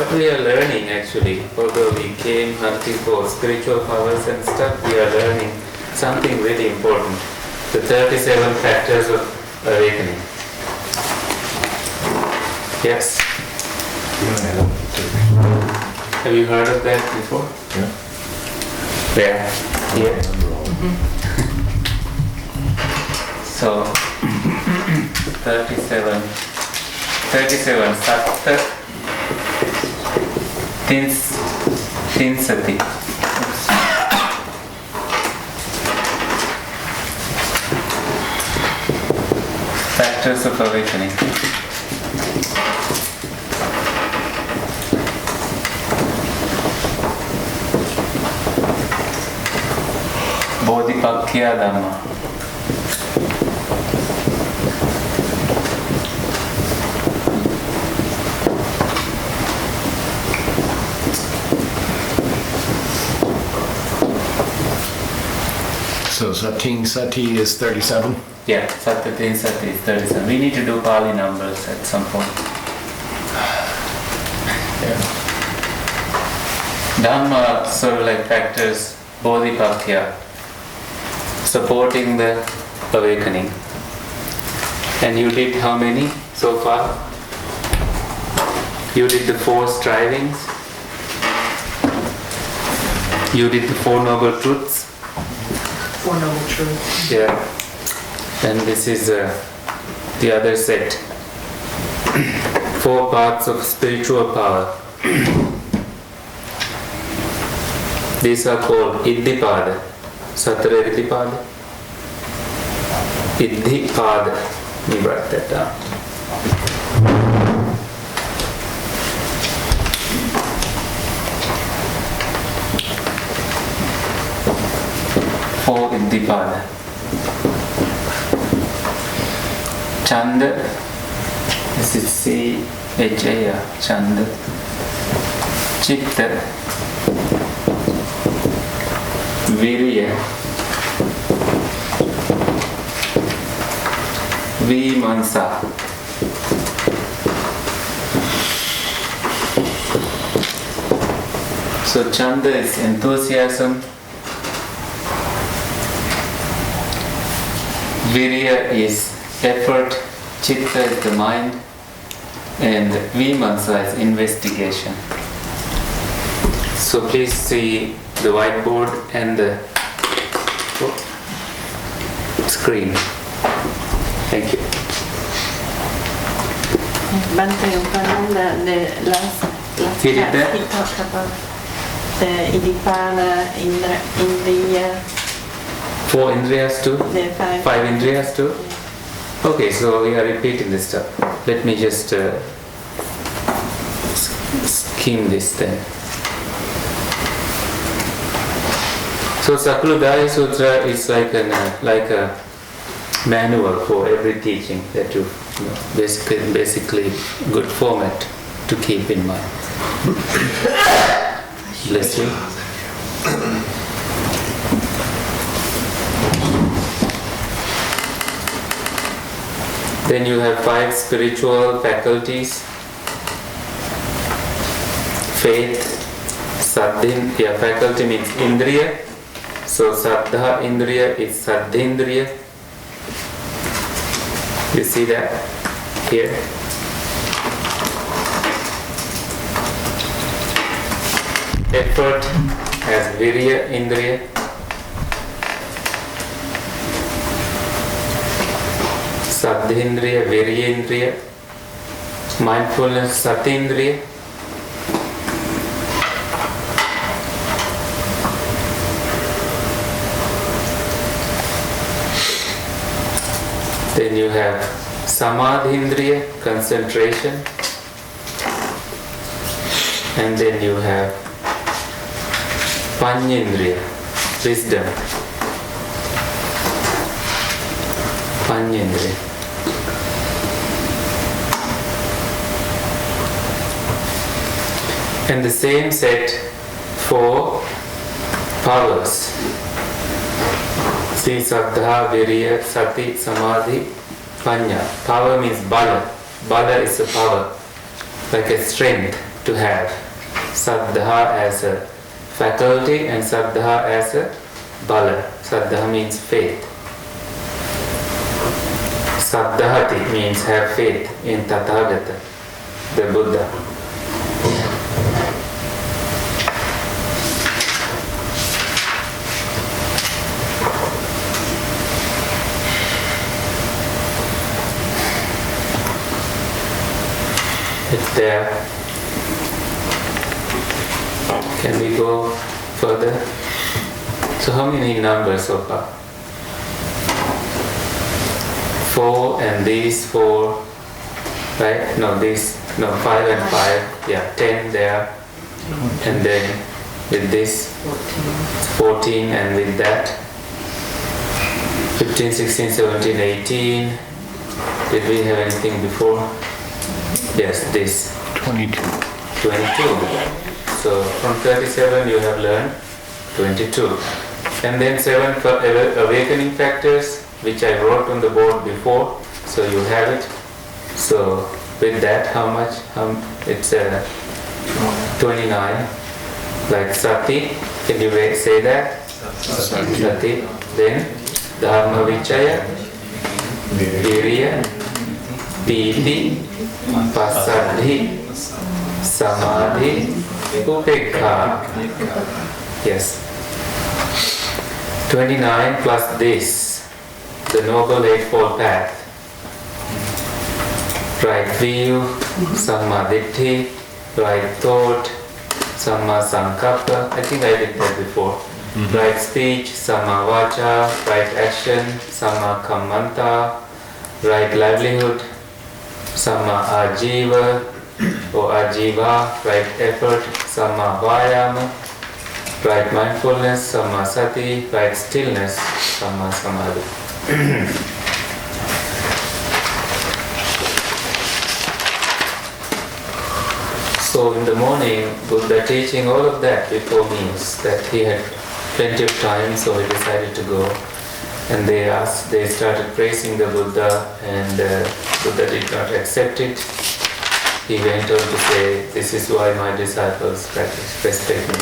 what we are learning actually, although we came hunting for spiritual powers and stuff, we are learning something really important. The 37 factors of awakening. Yes? Have you heard of that before? Yeah. Where? Here? So, 37 Satta Tinsati. Factors of awakening. Bodhipakkhya Dhamma. So Satin Sati is 37? Yeah, Sattatin Sati is 37. We need to do Pali numbers at some point. Yeah. Dhamma, sort of like factors, Bodhipakkhya, supporting the awakening. And you did how many so far? You did the 4 strivings. You did the 4 noble truths. 4 noble truths. Yeah. And this is the other set. 4 parts of spiritual power. These are called Iddhipada. Satara Iddhipada. Iddhipada. Let me write that down. For Iddhipada. Chanda, this is C-H-A-R, Chanda. Chitta, Virya, Vimansa, so Chanda is enthusiasm, Virya is effort, Chitta is the mind, and Vimansa is investigation. So please see the whiteboard and the screen. Thank you. Bante Upananda, the last He did that? he talked about the Iddhipana, Indriya, 4 Indriyas too? the 5. 5 Indriyas too? Okay, so we are repeating this stuff. Let me just skim this then. So Sakuludaya Sutra is like a manual for every teaching that you know, basically good format to keep in mind. Bless you. Then you have 5 spiritual faculties. Faith, Saddhin, yeah, faculty means Indriya. So Saddha Indriya is Saddhindriya. You see that here? Effort has Virya Indriya. Saddhindriya, Viryendriya. Mindfulness, Satindriya. Then you have Samadhindriya, concentration. And then you have Panyendriya, wisdom. Panyendriya. And the same set for powers. See, Saddha, Virya, Sati, Samadhi, Panya. Power means Bala. Bala is a power, like a strength. to have. Saddha as a faculty and Saddha as a bala. Saddha means faith. Saddhati means have faith in Tathagata, the Buddha. It's there. Can we go further? So how many numbers so far? 4 and these 4, right? No, 5 and 5, yeah, 10 there. And then with this 14 and with that 15, 16, 17, 18. Did we have anything before? Yes, this 22. 22. So from 37 you have learned 22. And then 7 for awakening factors, which I wrote on the board before, so you have it. So with that, how much? It's 29. Like Sati, can you say that? Sati. Then Dharma Vichaya, Virya, Piti, Pasadhi, Samadhi, Upekha. Yes. 29 plus this, the Noble Eightfold Path. Right view, Sammaditthi, right thought, Samma Sankappa. I think I did that before. Right speech, Samma Vacha, right action, Samma Kammanta, right livelihood, Samma Ajiva or Ajiva, right effort, Samma Vayama, right mindfulness, Samma Sati, right stillness, Samma Samadhi. So in the morning, Buddha teaching all of that before meals, that he had plenty of time, so he decided to go. And they started praising the Buddha, and Buddha did not accept it. He went on to say, this is why my disciples respect me.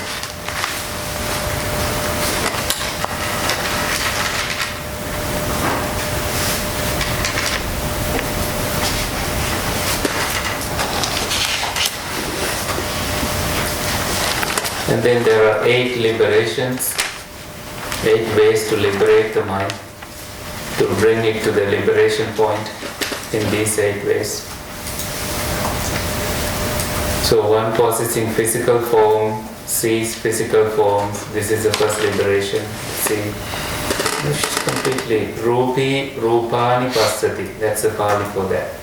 And then there are 8 liberations, 8 ways to liberate the mind, to bring it to the liberation point in these 8 ways. So one possessing physical form sees physical forms. This is the first liberation. See, it's completely Rupi Rupani Passati. That's the Pali for that.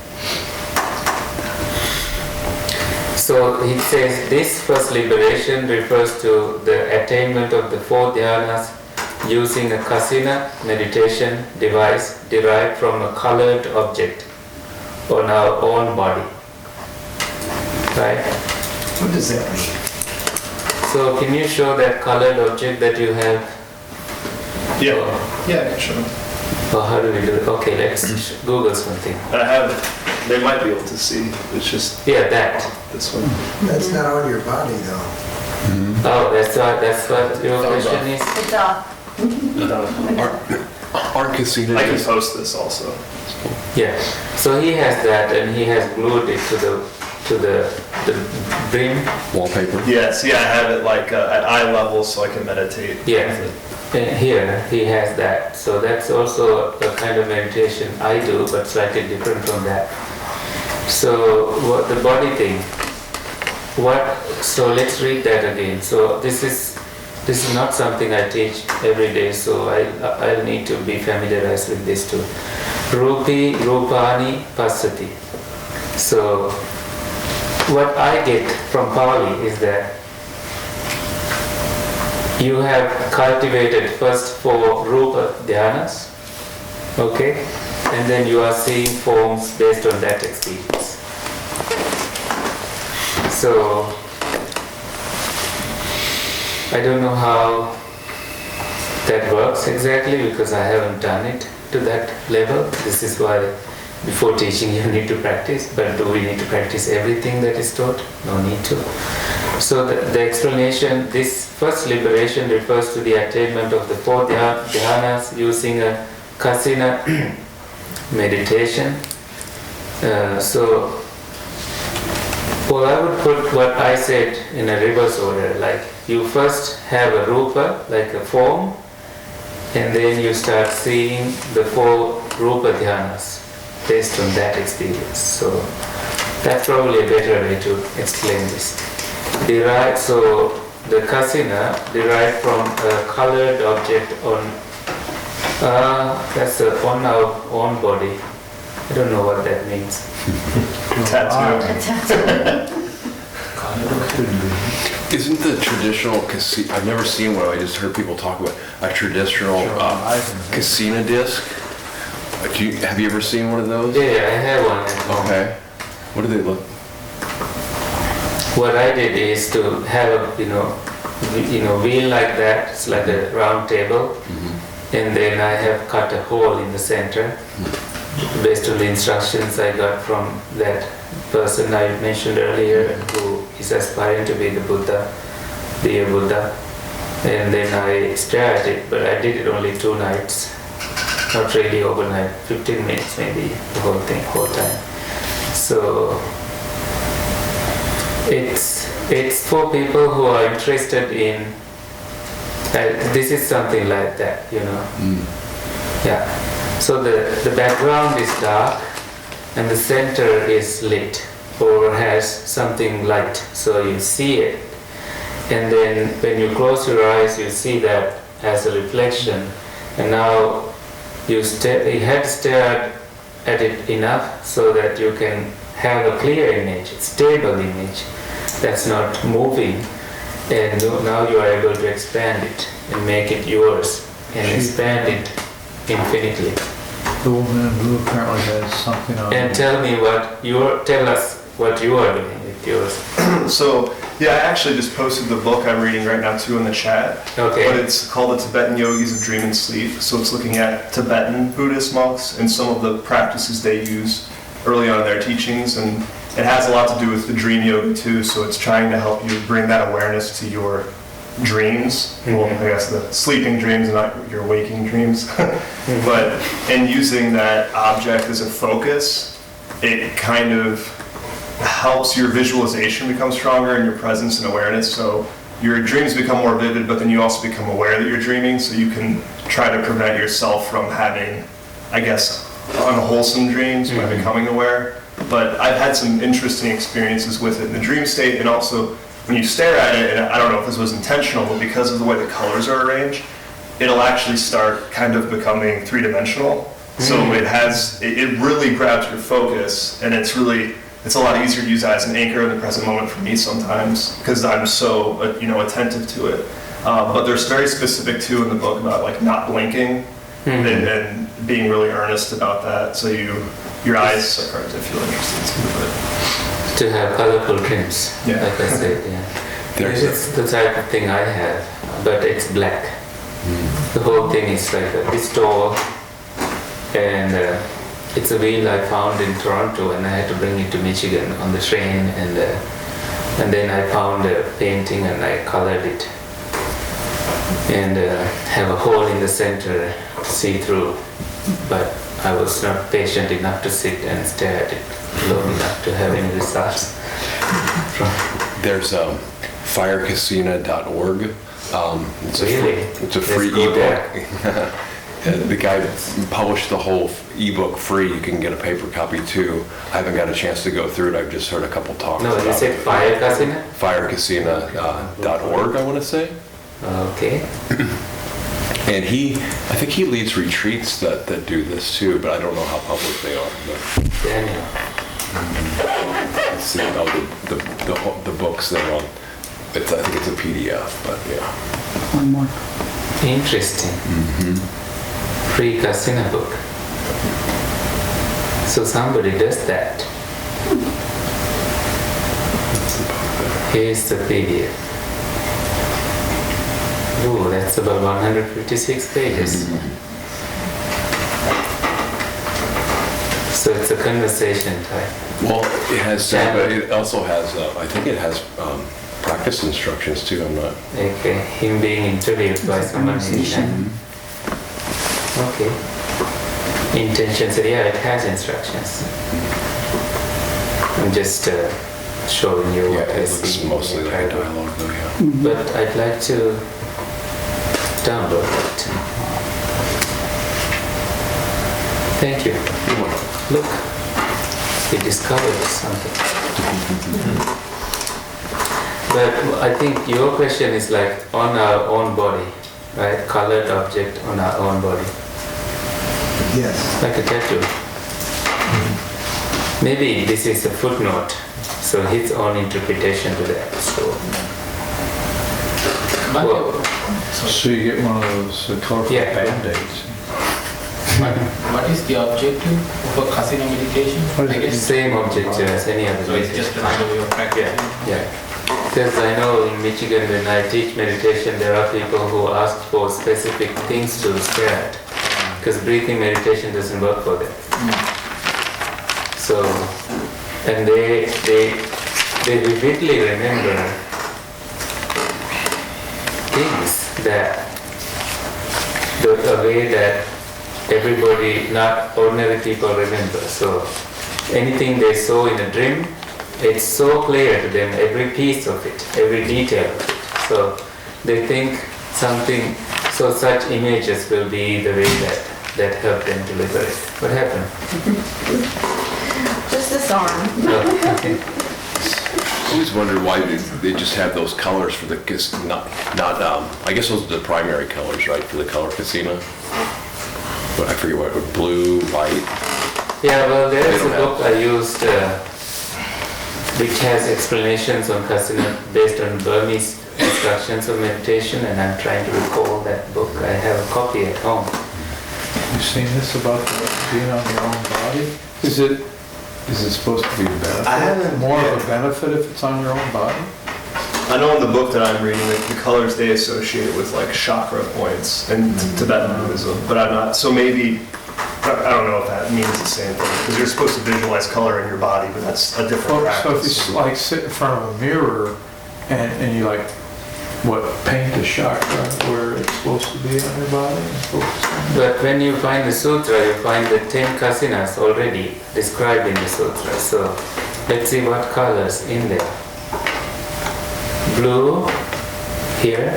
So he says this first liberation refers to the attainment of the 4 dhyanas using a kasina meditation device derived from a colored object on our own body. Right? What does that mean? So can you show that colored object that you have? Yeah, I can show them. Or how do we do it? Okay, let's Google something. They might be able to see. It's just Yeah, that. this one. That's not on your body though. Oh, that's what your question is? It's off. Arcasina. I can post this also. Yeah. So he has that, and he has glued it to the brim. Wallpaper. Yes, yeah, I have it like at eye level so I can meditate. Yeah. with it. And here he has that. So that's also a kind of meditation I do, but slightly different from that. So what the body thing. So let's read that again. So this is not something I teach every day, so I'll need to be familiarized with this too. Rupi Rupani Passati. So what I get from Pali is that you have cultivated first 4 Rupa dhyanas, okay? And then you are seeing forms based on that experience. So I don't know how that works exactly because I haven't done it to that level. This is why before teaching you need to practice, but do we need to practice everything that is taught? No need to. So the explanation, this first liberation refers to the attainment of the four dhyanas using a kasina meditation. Well, I would put what I said in a reverse order, like you first have a rupa, like a form, and then you start seeing the four rupa dhyanas based on that experience. So that's probably a better way to explain this. So the kasina derived from a colored object on our own body. I don't know what that means. Tattoo. Isn't the traditional casino, I've never seen one, I just heard people talk about a traditional casino disc. Have you ever seen one of those? Yeah, I have one. Okay. What do they look? What I did is to have a wheel like that. It's like a round table, and then I have cut a hole in the center based on the instructions I got from that person I mentioned earlier, who is aspiring to be the Buddha, be a Buddha. And then I stare at it, but I did it only 2 nights, not really overnight, 15 minutes maybe, the whole time. So it's for people who are interested in, this is something like that, Yeah. So the background is dark and the center is lit or has something light, so you see it. And then when you close your eyes, you see that as a reflection. And now you had stared at it enough so that you can have a clear image, a stable image that's not moving. And now you are able to expand it and make it yours and expand it infinitely. The woman in blue apparently has something on. And tell us what you are doing with yours. So, yeah, I actually just posted the book I'm reading right now too in the chat. Okay. But it's called The Tibetan Yogis of Dream and Sleep. So it's looking at Tibetan Buddhist monks and some of the practices they use early on in their teachings. And it has a lot to do with the dream yoga too. So it's trying to help you bring that awareness to your dreams. Well, I guess the sleeping dreams, not your waking dreams. But in using that object as a focus, it kind of helps your visualization become stronger and your presence and awareness. So your dreams become more vivid, but then you also become aware that you're dreaming, so you can try to prevent yourself from having, I guess, unwholesome dreams by becoming aware. But I've had some interesting experiences with it in the dream state, and also when you stare at it, and I don't know if this was intentional, but because of the way the colors are arranged, it'll actually start kind of becoming three-dimensional. So it really grabs your focus, and it's a lot easier to use that as an anchor in the present moment for me sometimes, because I'm so attentive to it. But there's very specific too in the book about like not blinking and being really earnest about that. So your eyes start to feel interested too. To have colorful dreams, Yeah. like I said, yeah. It's the type of thing I have, but it's black. The whole thing is like this tall, and it's a wheel I found in Toronto, and I had to bring it to Michigan on the train, and then I found a painting and I colored it, and have a hole in the center to see through, but I was not patient enough to sit and stare at it long enough to have any results. There's firecasino.org. It's a free ebook. The guy that published the whole ebook free. You can get a paper copy too. I haven't got a chance to go through it. I've just heard a couple talks. No, you said Fire Casino? Firecasino.org, I want to say. Okay. And I think he leads retreats that do this too, but I don't know how public they are. But Daniel. let's see about the books that are on. I think it's a PDF, but yeah. One more. Interesting. Free casino book. So somebody does that. Here's the PDF. Ooh, that's about 156 pages. So it's a conversation type. Well, it has that, but it also has, I think it has practice instructions too, I'm not. Okay, him being interviewed by someone. Okay. Intention, so yeah, it has instructions. I'm just showing you Yeah, what I it looks see. mostly like a dialogue though, yeah. But I'd like to download it. Thank you. Look, we discovered something. But I think your question is like on our own body, right? Colored object on our own body. Yes. Like a tattoo. Maybe this is a footnote, so his own interpretation to that. Well, So you get one of those colorful Yeah. Band-Aids. What is the objective for casino meditation? What is I it? guess same object as any other so it's meditation. just another way of practicing. Yeah. Because I know in Michigan when I teach meditation, there are people who ask for specific things to stare at. Because breathing meditation doesn't work for them. So, and they vividly remember things that the way that everybody, not ordinary people, remember. So anything they saw in a dream, it's so clear to them, every piece of it, every detail of it. So they think something, so such images will be the way that help them to liberate. What happened? Just this arm. Oh, okay. I always wondered why they just have those colors for the, I guess those are the primary colors, right, for the color casino? But I forget what, blue, white. Yeah, well, there is They a don't book I used which has explanations on kasina based on Burmese instructions of meditation, and I'm trying to recall that book. I have a copy at home. You've seen this about being on your own body? Is it supposed to be a benefit? I haven't- More of a benefit if it's on your own body? I know in the book that I'm reading, like, the colors they associate with like chakra points in Tibetan Buddhism, but I'm not. So maybe I don't know if that means the same thing because you're supposed to visualize color in your body, but that's a different So if practice. you like sit in front of a mirror and you like, paint a chakra where it's supposed to be on your body? But when you find the sutra, you find the 10 kasinas already described in the sutra. So let's see what colors in there. Blue here.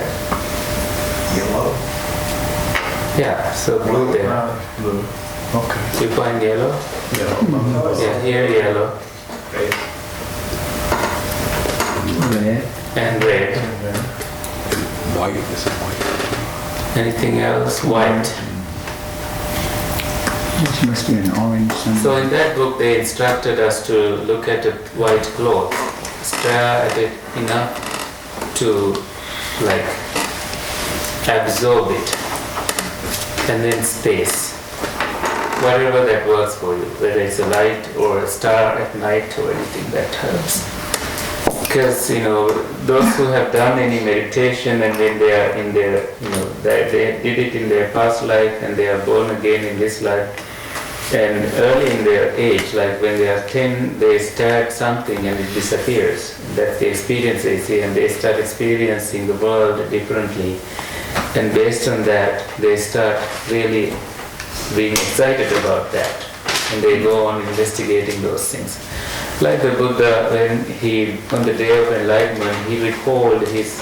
Yellow. Yeah, so blue there. Brown, blue. Okay. You find yellow? Yellow. Yeah, here yellow Right? Red. and red. White, this is white. Anything else? White. This must be an orange something. So in that book they instructed us to look at a white cloth, stare at it enough to like absorb it, and then space. Whatever that works for you, whether it's a light or a star at night or anything that helps. Because those who have done any meditation and when they are in their, they did it in their past life and they are born again in this life, and early in their age, like when they are 10, they stare at something and it disappears. That's the experience they see, and they start experiencing the world differently. And based on that, they start really being excited about that, and they go on investigating those things. Like the Buddha, when on the day of enlightenment, he recalled his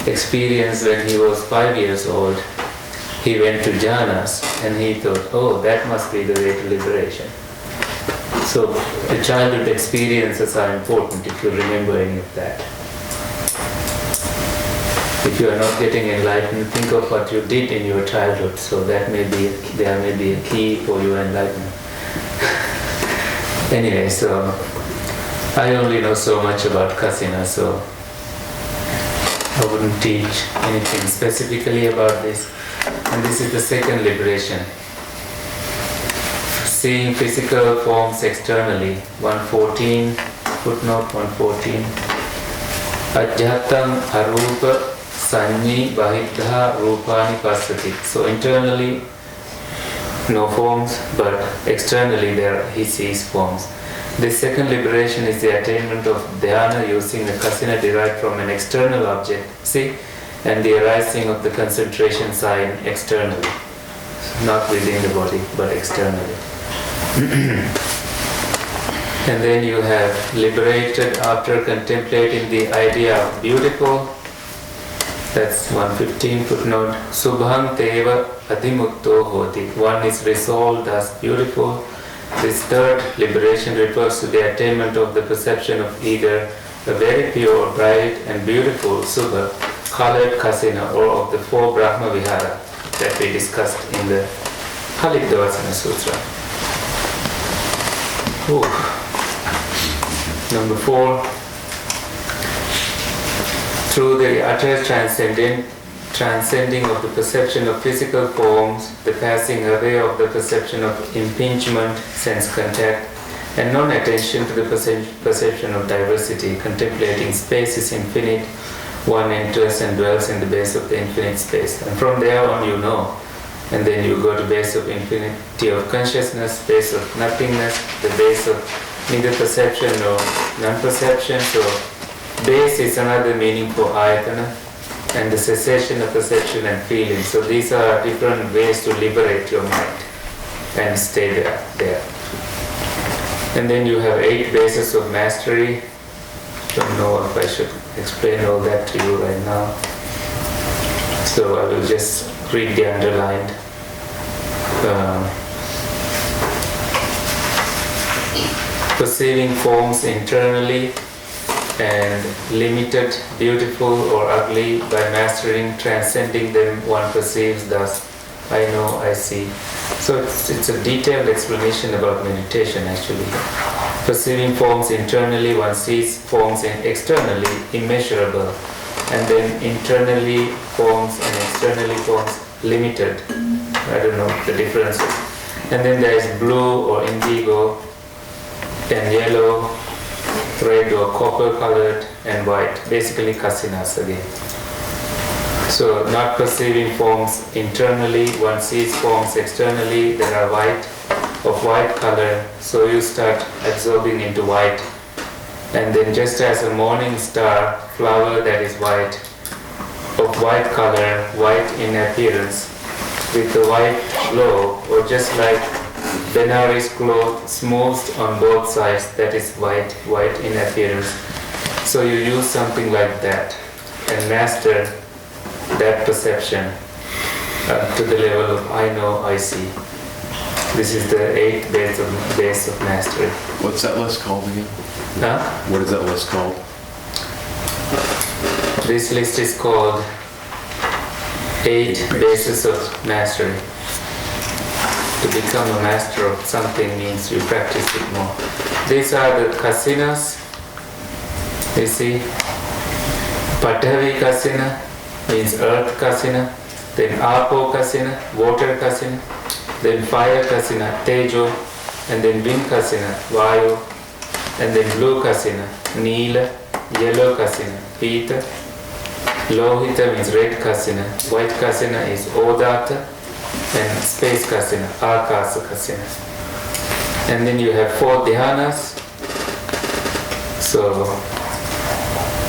experience when he was 5 years old. He went to jhanas and he thought, oh, that must be the way to liberation. So the childhood experiences are important if you remember any of that. If you are not getting enlightened, think of what you did in your childhood. So there may be a key for your enlightenment. Anyway, so I only know so much about kasina, so I wouldn't teach anything specifically about this. And this is the second liberation. Seeing physical forms externally, 114, footnote 114. Ajjatam arupa sanyi bahiddha rupani passati. So internally no forms, but externally he sees forms. The second liberation is the attainment of dhyana using the kasina derived from an external object, see, and the arising of the concentration sign externally, not within the body, but externally. And then you have liberated after contemplating the idea of beautiful. That's 115 footnote. Subhang teva adhimutto hoti. One is resolved as beautiful. This third liberation refers to the attainment of the perception of either a very pure, bright and beautiful subha, colored kasina, or of the four Brahma Vihara that we discussed in the Pali Sutra. Ooh. Number 4, through the utter transcending of the perception of physical forms, the passing away of the perception of impingement, sense contact, and non-attention to the perception of diversity, contemplating space is infinite, one enters and dwells in the base of the infinite space. And from there on you know. And then you go to base of infinity of consciousness, base of nothingness, the base of neither perception nor non-perception. So base is another meaning for ayatana, and the cessation of perception and feeling. So these are different ways to liberate your mind and stay there. And then you have 8 bases of mastery. Don't know if I should explain all that to you right now. So I will just read the underlined. Perceiving forms internally and limited, beautiful or ugly, by mastering, transcending them, one perceives thus, I know, I see. So it's a detailed explanation about meditation actually. Perceiving forms internally, one sees forms externally, immeasurable, and then internally forms and externally forms limited. I don't know the differences. And then there is blue or indigo, and yellow, red or copper colored, and white, basically kasinas again. So not perceiving forms internally, one sees forms externally that are white, of white color, so you start absorbing into white. And then just as a morning star flower that is white, of white color, white in appearance, with the white glow, or just like Benares cloth smoothed on both sides, that is white in appearance. So you use something like that and master that perception to the level of I know, I see. This is the 8th base of mastery. What's that list called again? Huh? What is that list called? This list is called 8 bases of mastery. To become a master of something means you practice it more. These are the kasinas. You see, Patavi kasina means earth kasina, then Apo kasina, water kasina, then fire kasina, Tejo, and then wind kasina, Vayu, and then blue kasina, Nila, yellow kasina, Pita, Lohita means red kasina, white kasina is Odata, and space kasina, Akasa kasina. And then you have 4 dhyanas. So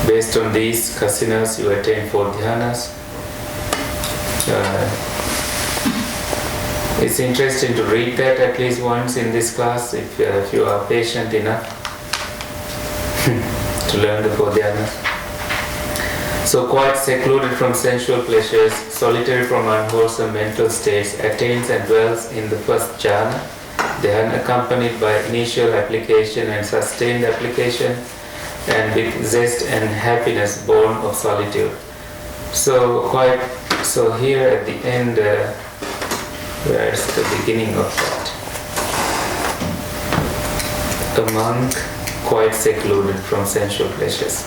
based on these kasinas you attain 4 dhyanas. It's interesting to read that at least once in this class if you are patient enough to learn the 4 dhyanas. So quite secluded from sensual pleasures, solitary from unwholesome mental states, attains and dwells in the first jhana, dhyana accompanied by initial application and sustained application, and with zest and happiness born of solitude. So here at the end, where is the beginning of that? A monk quite secluded from sensual pleasures.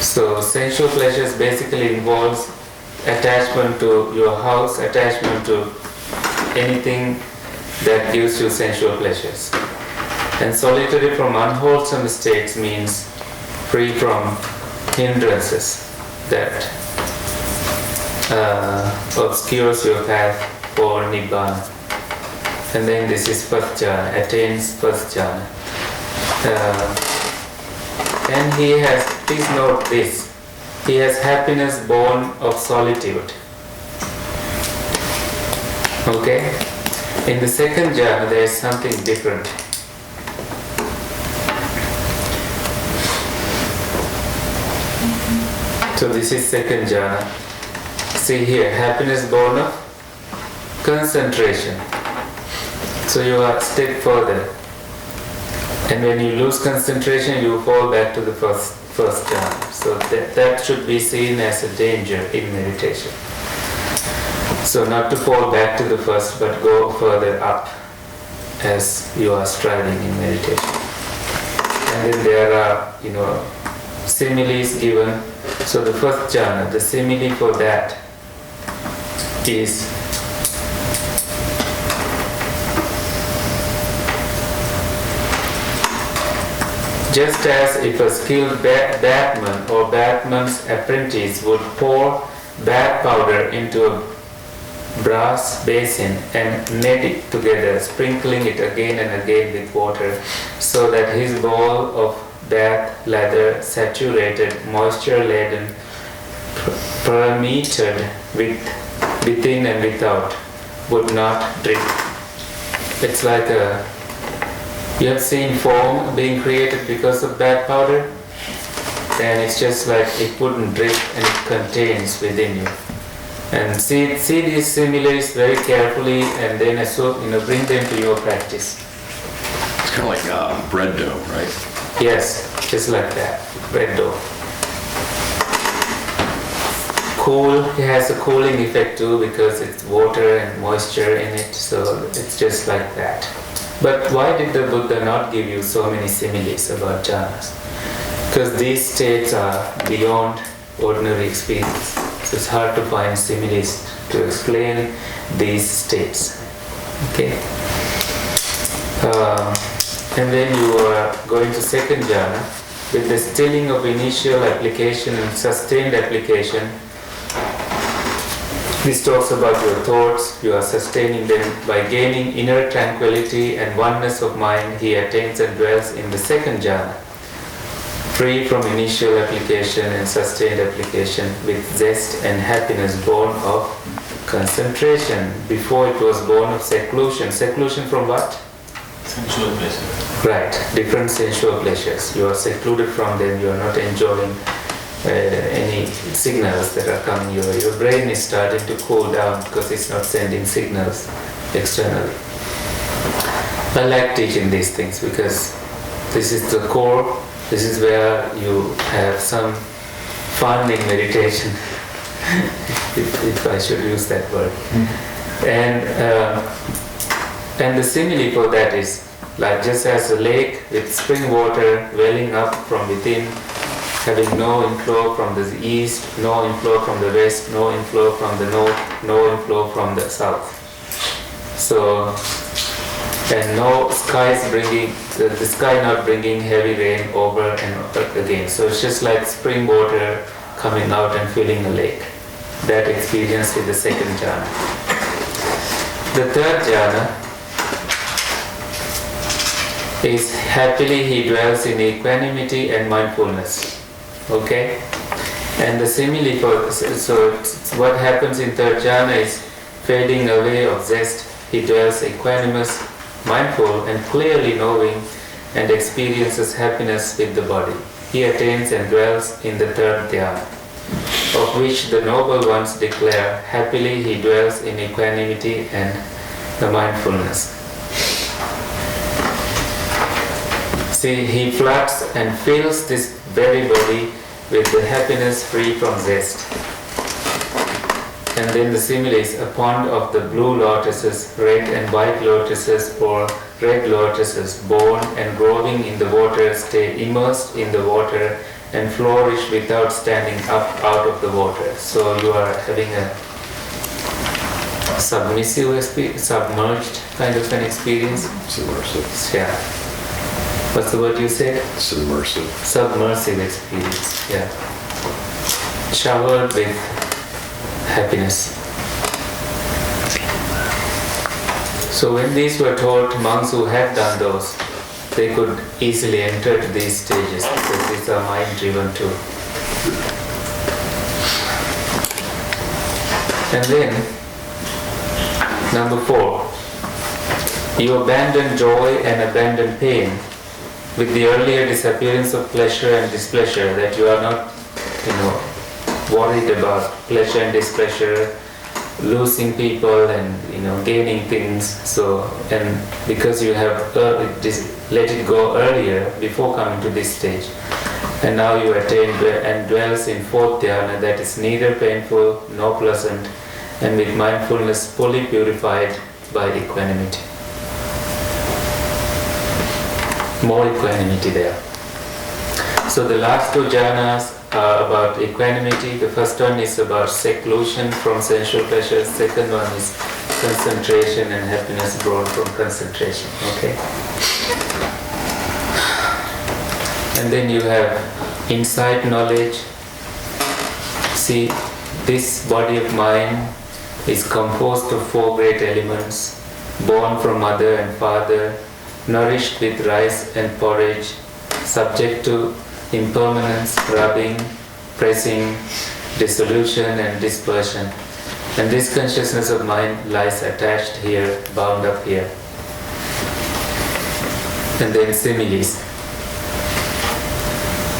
So sensual pleasures basically involves attachment to your house, attachment to anything that gives you sensual pleasures. And solitary from unwholesome states means free from hindrances that obscures your path or Nibbana. And then this is first jhana, attains first jhana. And he has, please note this, he has happiness born of solitude. Okay? In the second jhana there is something different. So this is second jhana. See here, happiness born of concentration. So you are a step further. And when you lose concentration, you fall back to the first jhana. So that should be seen as a danger in meditation. So not to fall back to the first, but go further up as you are striving in meditation. And then there are, similes given. So the first jhana, the simile for that is just as if a skilled batsman or batsman's apprentice would pour bat powder into a brass basin and knead it together, sprinkling it again and again with water, so that his ball of bath lather, saturated, moisture-laden, permeated within and without, would not drip. It's like you have seen foam being created because of bath powder, and it's just like it wouldn't drip and it contains within you. And see these similes very carefully, and then bring them to your practice. It's kind of like bread dough, right? Yes, just like that, bread dough. Cool, it has a cooling effect too because it's water and moisture in it, so it's just like that. But why did the Buddha not give you so many similes about jhanas? Because these states are beyond ordinary experience. So it's hard to find similes to explain these states. Okay. And then you are going to second jhana with the stilling of initial application and sustained application. This talks about your thoughts, you are sustaining them by gaining inner tranquility and oneness of mind. He attains and dwells in the second jhana, free from initial application and sustained application, with zest and happiness born of concentration. Before it was born of seclusion. Seclusion from what? Sensual pleasure. Right, different sensual pleasures. You are secluded from them, you are not enjoying any signals that are coming your way. Your brain is starting to cool down because it's not sending signals externally. I like teaching these things because this is the core, this is where you have some fun in meditation, if I should use that word. And the simile for that is like just as a lake with spring water welling up from within, having no inflow from the east, no inflow from the west, no inflow from the north, no inflow from the south. So, and no skies bringing, the sky not bringing heavy rain over and again. So it's just like spring water coming out and filling a lake. That experience is the second jhana. The third jhana is happily he dwells in equanimity and mindfulness. Okay? And the simile for, so what happens in third jhana is fading away of zest, he dwells equanimous, mindful and clearly knowing, and experiences happiness with the body. He attains and dwells in the third dhyana, of which the noble ones declare, happily he dwells in equanimity and the mindfulness. See, he floods and fills this very body with the happiness free from zest. And then the simile is a pond of the blue lotuses, red and white lotuses, or red lotuses, born and growing in the water, stay immersed in the water and flourish without standing up out of the water. So you are having a submerged kind of an experience. Submersive. Yeah. What's the word you said? Submersive. Submersive experience, yeah. Showered with happiness. So when these were taught, monks who had done those, they could easily enter these stages because these are mind-driven too. And then, number 4, you abandon joy and abandon pain with the earlier disappearance of pleasure and displeasure, that you are not, worried about pleasure and displeasure, losing people and gaining things. So, and because you have let it go earlier before coming to this stage, and now you attain and dwells in 4th dhyana, that is neither painful nor pleasant, and with mindfulness fully purified by equanimity. More equanimity there. So the last 2 jhanas are about equanimity. The first one is about seclusion from sensual pleasures. Second one is concentration and happiness brought from concentration. Okay. And then you have insight knowledge. See, this body of mine is composed of 4 great elements, born from mother and father, nourished with rice and porridge, subject to impermanence, rubbing, pressing, dissolution and dispersion. And this consciousness of mind lies attached here, bound up here. And then similes.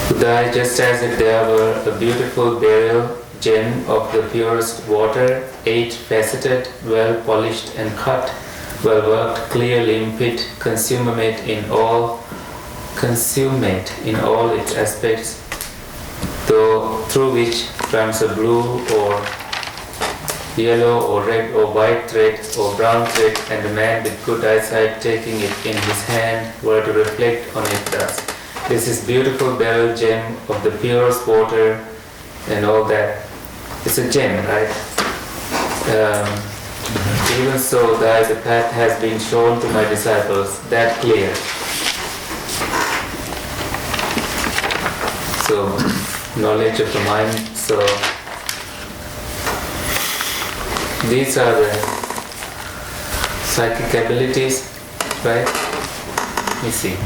Uday, just as if there were a beautiful beryl gem of the purest water, 8-faceted, well polished and cut, well worked, clear, limpid, consummate in all its aspects, through which runs a blue or yellow or red or white thread or brown thread, and a man with good eyesight taking it in his hand were to reflect on it thus. This is beautiful beryl gem of the purest water and all that. It's a gem, right? Even so, the path has been shown to my disciples, that clear. So, knowledge of the mind. So, these are the psychic abilities, right? Let me see.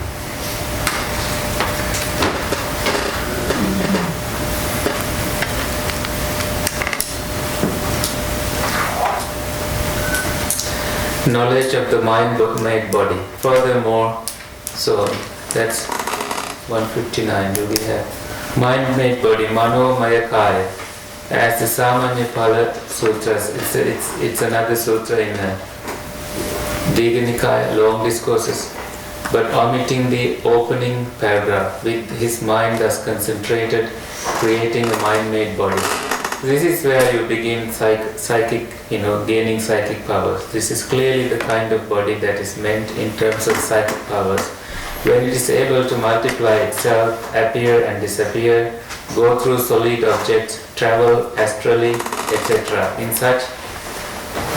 Knowledge of the mind-made body. Furthermore, so that's 159. Do we have mind-made body, Mano Maya Kaya, as the Samanya Pala Sutras. It's another sutra in Digha Nikaya, long discourses, but omitting the opening paragraph, with his mind thus concentrated, creating a mind-made body. This is where you begin psychic, gaining psychic powers. This is clearly the kind of body that is meant in terms of psychic powers. When it is able to multiply itself, appear and disappear, go through solid objects, travel astrally, etc. In such,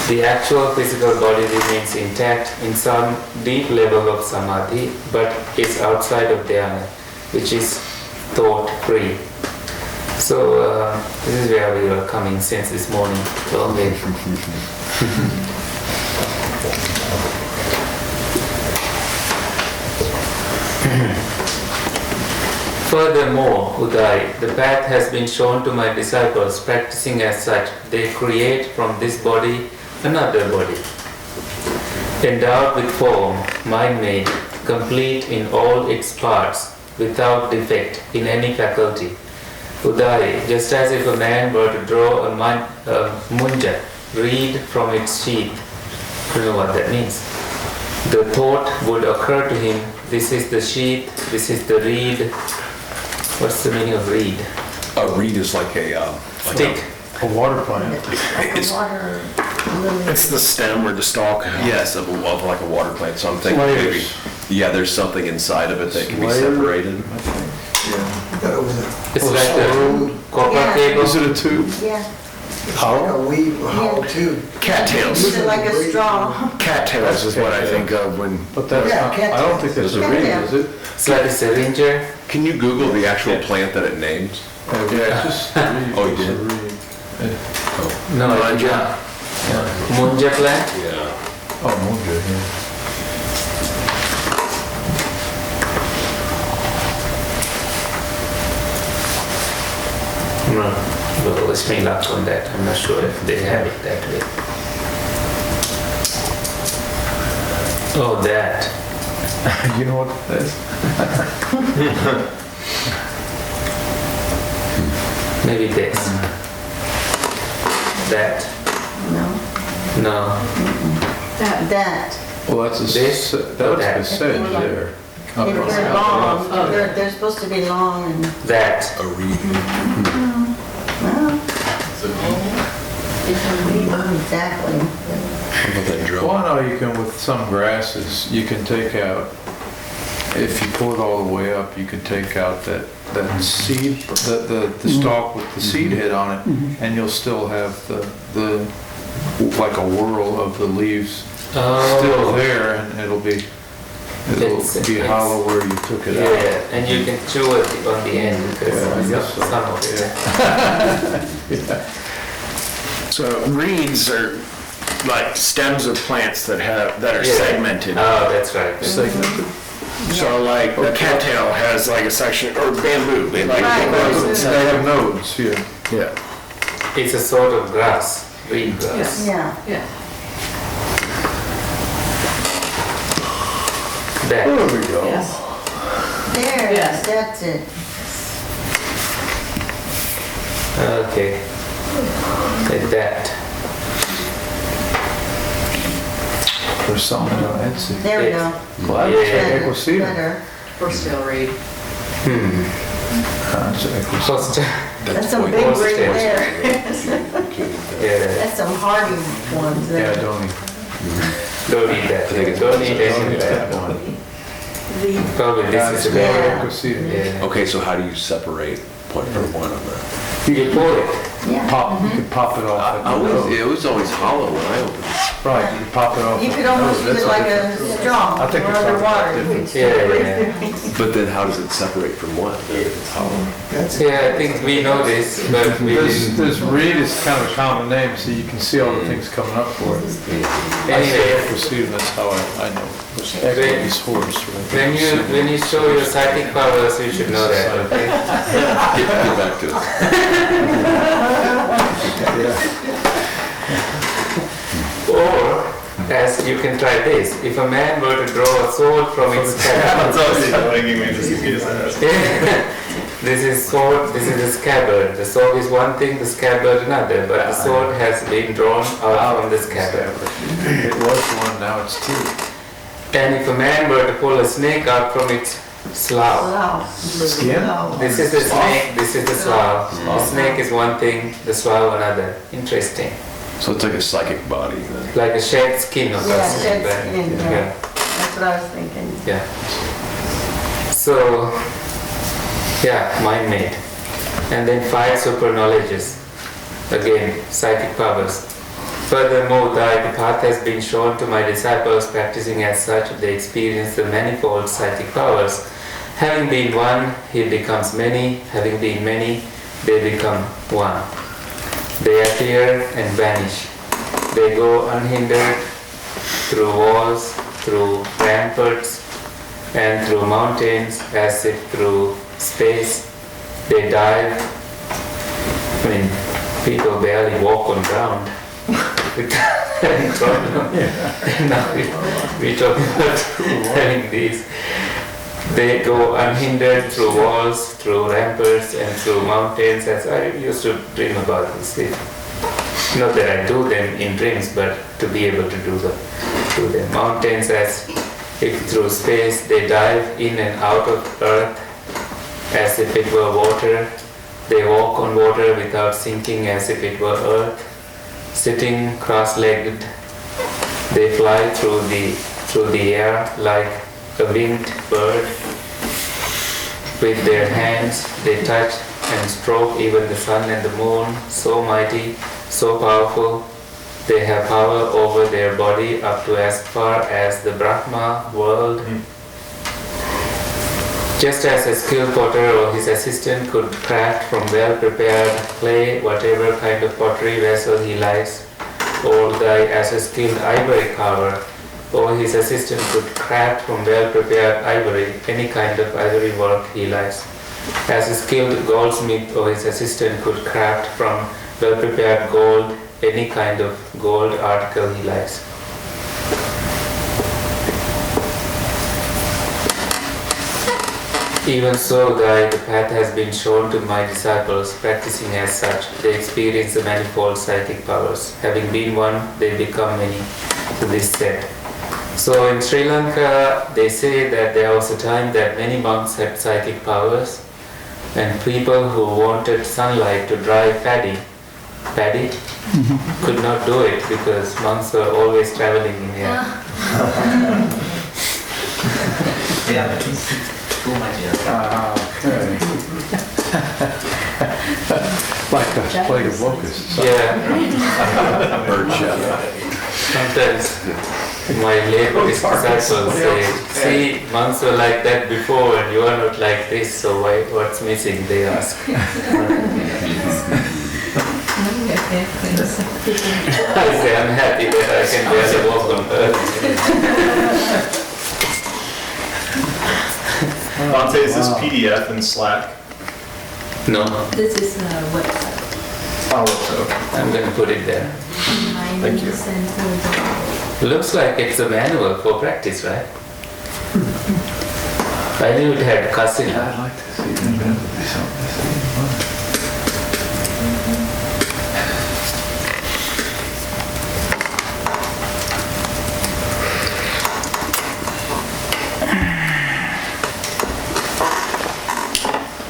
the actual physical body remains intact in some deep level of samadhi, but is outside of dhyana, which is thought free. So this is where we were coming since this morning. Long way. Furthermore, Uday, the path has been shown to my disciples. Practicing as such, they create from this body another body, endowed with form, mind-made, complete in all its parts, without defect in any faculty. Uday, just as if a man were to draw a munja, reed from its sheath. You know what that means. The thought would occur to him, this is the sheath, this is the reed. What's the meaning of reed? A reed is like a stick. A water plant. It's the stem or the stalk, yes, of like a water plant. So I'm thinking maybe, there's something inside of it that can be separated. It's like a copper cable. Is it a tube? Yeah. Like a weave, a hollow tube. Cattails. It's like a straw. Cattails is what I think of when. But that's Yeah, not, I don't think that's a reed, is it? It's like a syringer. Can you Google the actual plant that it names? Yeah, it's just a reed. Oh, you It's a did? reed. No, it's not. Munja plant. Yeah. Oh, mojo, yeah. No, well, wish me luck on that. I'm not sure if they have it that way. Oh, that. You know what that is? Maybe this. That. No. No. That. Well, that's a, This? that's Oh, the that. sedge there. If they're long, they're supposed to be long and, That. A reed. well, So it can be exactly. How about that drum? Well, no, you can, with some grasses, you can take out, if you pull it all the way up, you can take out that seed, the stalk with the seed head on it, and you'll still have the like a whirl of the leaves still there, and it'll be It's- hollow where you took it out. Yeah, and you can chew it on the end because Yeah, I guess so. some of it. So reeds are like stems of plants that are Yeah. segmented. Oh, that's right. Segmented. So like the cattail has like a section, or bamboo, like Right. it grows in They sections. have nodes, yeah. Yeah. It's a sort of grass, reed grass. Yeah. That. There we go. There, Yes. that's it. Okay. Like that. There's something on Etsy. There we go. Well, that's Yeah. an equicedar. Better. Forcedale reed. That's an equicedar. First, That's some point. big Horse reed tail. there. yeah, That's some hardy ones Yeah, there. don't eat don't eat that. I think it's- Don't eat any of that that. one. Probably That's this is a Yeah. very, equicedar. yeah. Okay, so how do you separate point from point on that? You pour it. Yeah. Pop, you can pop it off at the nose. It was always hollow when I opened it. Right, you can pop it off. You at could the almost nose. use That's it like different. a straw I think or it's underwater. different. Yeah. But then how does it separate from what? If it's hollow? Yeah, I think we know this, but we didn't. This reed is kind of a common name, so you can see all the things coming up for it. I say Anyway, equicedar, that's how I know. Equi's horse, right? when you show your psychic powers, you should know that, okay? Get back to it. Or, as you can try this, if a man were to draw a sword from its scabbard, this is sword, this is the scabbard. The sword is one thing, the scabbard another, but the sword has been drawn out from the scabbard. It was one, now it's two. And if a man were to pull a snake out from its slough, Wow. Skin? No. this is the snake, this is the slough. The snake is one thing, the slough another. Interesting. So it's like a psychic body then. Like a shed skin or Yeah, something. shed but- skin, yeah. That's what I was thinking. Yeah. So, yeah, mind made. And then 5 super knowledges. Again, psychic powers. Furthermore, the path has been shown to my disciples practicing as such, they experience the manifold psychic powers. Having been one, he becomes many. Having been many, they become one. They appear and vanish. They go unhindered through walls, through ramparts, and through mountains as if through space. They dive. I mean, people barely walk on ground. Having problem. And now we talk about having these. They go unhindered through walls, through ramparts, and through mountains, as I used to dream about this. Not that I do them in dreams, but to be able to do them. Mountains as if through space. They dive in and out of earth as if it were water. They walk on water without sinking as if it were earth. Sitting cross-legged, they fly through the air like a winged bird. With their hands, they touch and stroke even the sun and the moon. So mighty, so powerful, they have power over their body up to as far as the Brahma world. Just as a skilled potter or his assistant could craft from well-prepared clay whatever kind of pottery vessel he likes, or as a skilled ivory carver or his assistant could craft from well-prepared ivory any kind of ivory work he likes, as a skilled goldsmith or his assistant could craft from well-prepared gold any kind of gold article he likes. Even so, the path has been shown to my disciples. Practicing as such, they experience the manifold psychic powers. Having been one, they become many. So this said. So in Sri Lanka, they say that there was a time that many monks had psychic powers, and people who wanted sunlight to dry paddy could not do it because monks were always traveling in here. Yeah, too much. Okay. Like the plague of locusts. Yeah, Bird shot. sometimes my late disciples say, see, monks were like that before and you are not like this, so what's missing, they ask. I say, I'm happy that I can barely walk on earth. Monte, is this PDF in Slack? No, This is a website. Oh, I'm going to put it there. Thank you. Looks like it's a manual for practice, right? I knew it had casino. I'd like to see that. That would be something.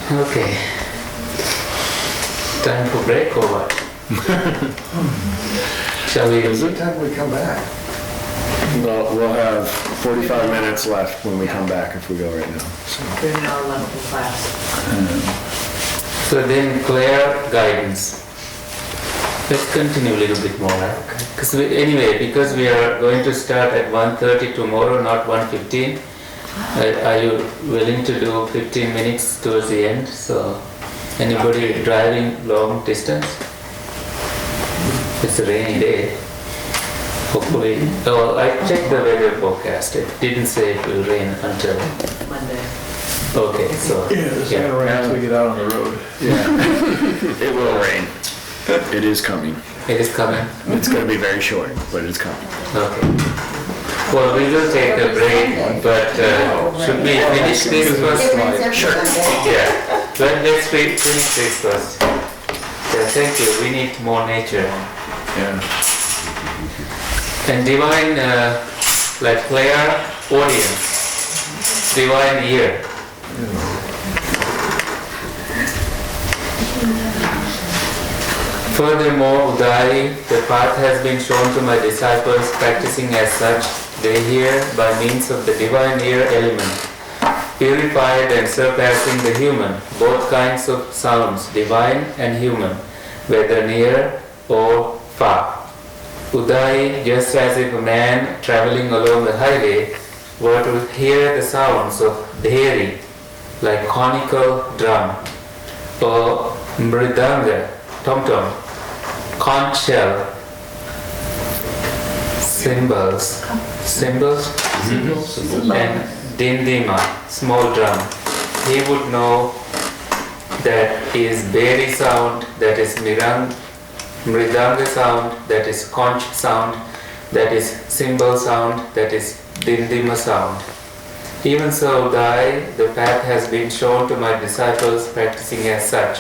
Okay. Time for break or what? Shall we? What time we come back? Well, we'll have 45 minutes left when we come back if we go right now. So. We're in our level class. So then clear guidance. Let's continue a little bit more, right? Because because we are going to start at 1:30 tomorrow, not 1:15. Are you willing to do 15 minutes towards the end? So, anybody driving long distance? It's a rainy day. Hopefully, I checked the weather forecast. It didn't say it will rain until Monday. Okay, so It's gonna rain until we get out on the road. Yeah, it will rain. It is coming. it is coming. It's going to be very short, but it's coming. Okay. Well, we will take a break, but should we finish this first? Sure. Yeah. Let's finish this first. Yeah, thank you. We need more nature. Yeah. And divine, like clear audience, divine ear. Furthermore, Udai, the path has been shown to my disciples. Practicing as such, they hear by means of the divine ear element, purified and surpassing the human, both kinds of sounds, divine and human, whether near or far. Udai, just as if a man traveling along the highway were to hear the sounds of dheri, like conical drum, or mridanga, tom-tom, conch shell, cymbals, and dindima, small drum. He would know that is beri sound, that is mridanga sound, that is conch sound, that is cymbal sound, that is dindima sound. Even so, the path has been shown to my disciples practicing as such.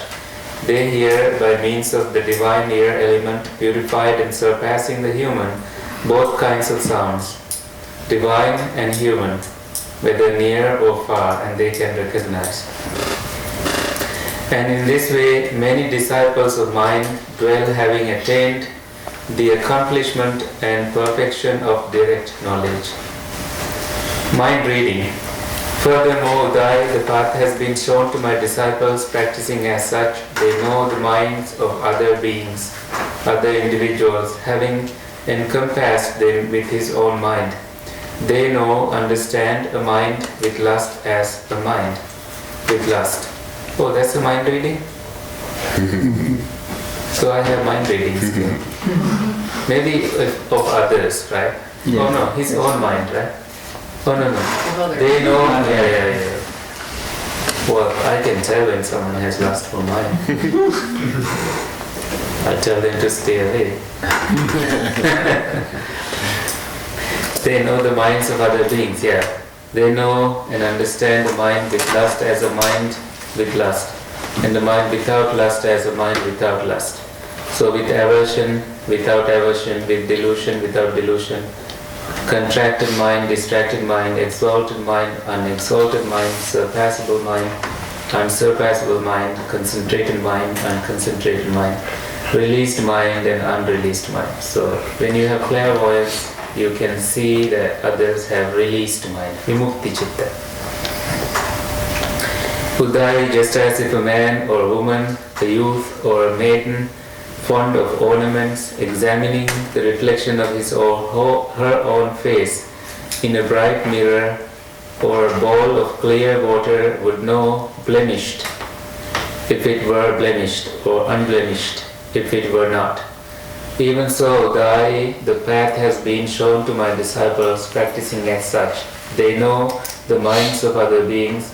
They hear by means of the divine ear element, purified and surpassing the human, both kinds of sounds, divine and human, whether near or far, and they can recognize. And in this way, many disciples of mine dwell, having attained the accomplishment and perfection of direct knowledge. Mind reading. Furthermore, the path has been shown to my disciples practicing as such. They know the minds of other beings, other individuals, having encompassed them with his own mind. They know, understand a mind with lust as a mind with lust. Oh, that's a mind reading? So I have mind readings too. Maybe of others, right? Oh no, his own mind, right? Oh no, no. They know, yeah. Well, I can tell when someone has lustful mind. I tell them to stay away. They know the minds of other beings, yeah. They know and understand the mind with lust as a mind with lust, and the mind without lust as a mind without lust. So with aversion, without aversion, with delusion, without delusion, contracted mind, distracted mind, exalted mind, unexalted mind, surpassable mind, unsurpassable mind, concentrated mind, unconcentrated mind, released mind and unreleased mind. So when you have clairvoyance, you can see that others have released mind, vimukti chitta. Udai, just as if a man or a woman, a youth or a maiden, fond of ornaments, examining the reflection of his or her own face in a bright mirror or a bowl of clear water, would know blemished if it were blemished, or unblemished if it were not. Even so, the path has been shown to my disciples practicing as such. They know the minds of other beings,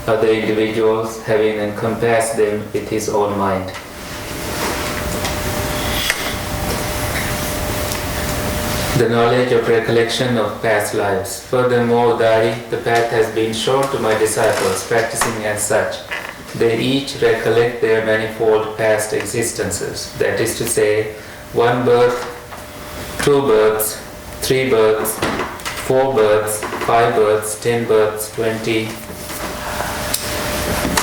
other individuals, having encompassed them with his own mind. The knowledge of recollection of past lives. Furthermore, the path has been shown to my disciples practicing as such. They each recollect their manifold past existences, that is to say, 1 birth, 2 births, 3 births, 4 births, 5 births, 10 births, 20,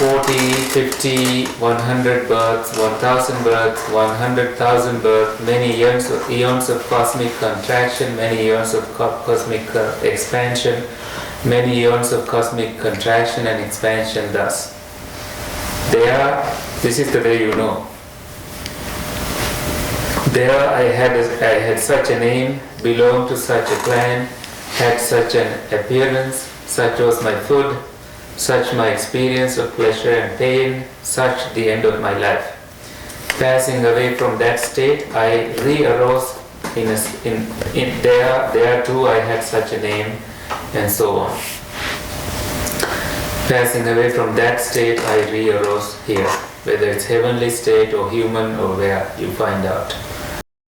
40, 50, 100 births, 1,000 births, 100,000 births, many eons of cosmic contraction, many eons of cosmic expansion, many eons of cosmic contraction and expansion thus. This is the way you know. There I had such a name, belonged to such a clan, had such an appearance, such was my food, such my experience of pleasure and pain, such the end of my life. Passing away from that state, I re-arose there too I had such a name, and so on. Passing away from that state, I re-arose here, whether it's heavenly state or human or where, you find out.